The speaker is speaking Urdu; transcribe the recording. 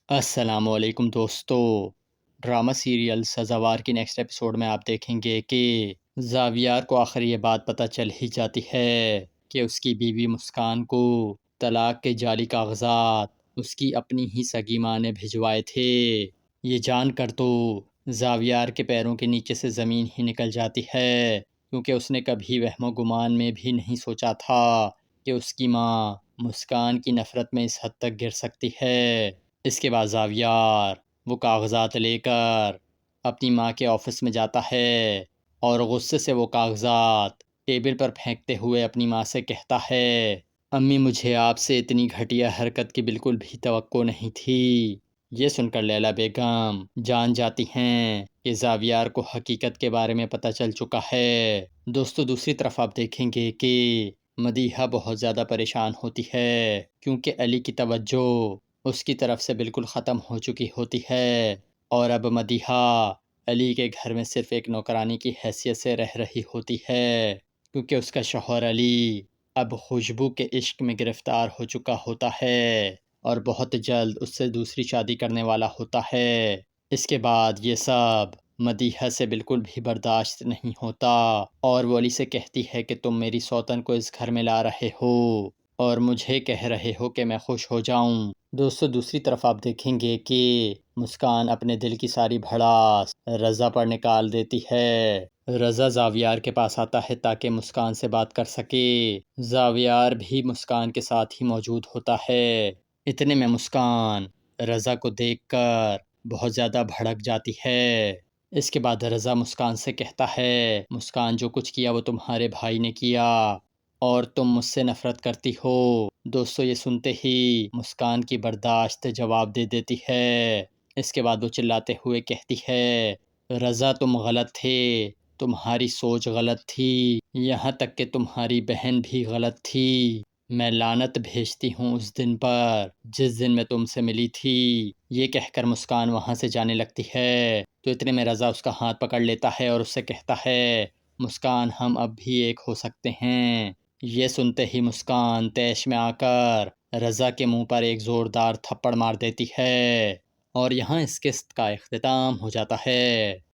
السلام علیکم دوستو۔ ڈرامہ سیریل سزاوار کی نیکسٹ ایپیسوڈ میں آپ دیکھیں گے کہ زاویار کو آخر یہ بات پتہ چل ہی جاتی ہے کہ اس کی بیوی مسکان کو طلاق کے جعلی کاغذات اس کی اپنی ہی سگی ماں نے بھجوائے تھے۔ یہ جان کر تو زاویار کے پیروں کے نیچے سے زمین ہی نکل جاتی ہے، کیونکہ اس نے کبھی وہم و گمان میں بھی نہیں سوچا تھا کہ اس کی ماں مسکان کی نفرت میں اس حد تک گر سکتی ہے۔ اس کے بعد زاویار وہ کاغذات لے کر اپنی ماں کے آفس میں جاتا ہے اور غصے سے وہ کاغذات ٹیبل پر پھینکتے ہوئے اپنی ماں سے کہتا ہے، امی مجھے آپ سے اتنی گھٹیا حرکت کی بالکل بھی توقع نہیں تھی۔ یہ سن کر لیلا بیگم جان جاتی ہیں کہ زاویار کو حقیقت کے بارے میں پتہ چل چکا ہے۔ دوستو دوسری طرف آپ دیکھیں گے کہ مدیحہ بہت زیادہ پریشان ہوتی ہے، کیونکہ علی کی توجہ اس کی طرف سے بالکل ختم ہو چکی ہوتی ہے، اور اب مدیحہ علی کے گھر میں صرف ایک نوکرانی کی حیثیت سے رہ رہی ہوتی ہے، کیونکہ اس کا شوہر علی اب خوشبو کے عشق میں گرفتار ہو چکا ہوتا ہے اور بہت جلد اس سے دوسری شادی کرنے والا ہوتا ہے۔ اس کے بعد یہ سب مدیحہ سے بالکل بھی برداشت نہیں ہوتا اور وہ علی سے کہتی ہے کہ تم میری سوتن کو اس گھر میں لا رہے ہو اور مجھے کہہ رہے ہو کہ میں خوش ہو جاؤں۔ دوستو دوسری طرف آپ دیکھیں گے کہ مسکان اپنے دل کی ساری بھڑاس رضا پر نکال دیتی ہے۔ رضا زاویار کے پاس آتا ہے تاکہ مسکان سے بات کر سکے۔ زاویار بھی مسکان کے ساتھ ہی موجود ہوتا ہے۔ اتنے میں مسکان رضا کو دیکھ کر بہت زیادہ بھڑک جاتی ہے۔ اس کے بعد رضا مسکان سے کہتا ہے، مسکان جو کچھ کیا وہ تمہارے بھائی نے کیا اور تم مجھ سے نفرت کرتی ہو۔ دوستو یہ سنتے ہی مسکان کی برداشت جواب دے دیتی ہے۔ اس کے بعد وہ چلاتے ہوئے کہتی ہے، رضا تم غلط تھے، تمہاری سوچ غلط تھی، یہاں تک کہ تمہاری بہن بھی غلط تھی۔ میں لعنت بھیجتی ہوں اس دن پر جس دن میں تم سے ملی تھی۔ یہ کہہ کر مسکان وہاں سے جانے لگتی ہے تو اتنے میں رضا اس کا ہاتھ پکڑ لیتا ہے اور اس سے کہتا ہے، مسکان ہم اب بھی ایک ہو سکتے ہیں۔ یہ سنتے ہی مسکان طیش میں آ کر رضا کے منہ پر ایک زوردار تھپڑ مار دیتی ہے اور یہاں اس قسط کا اختتام ہو جاتا ہے۔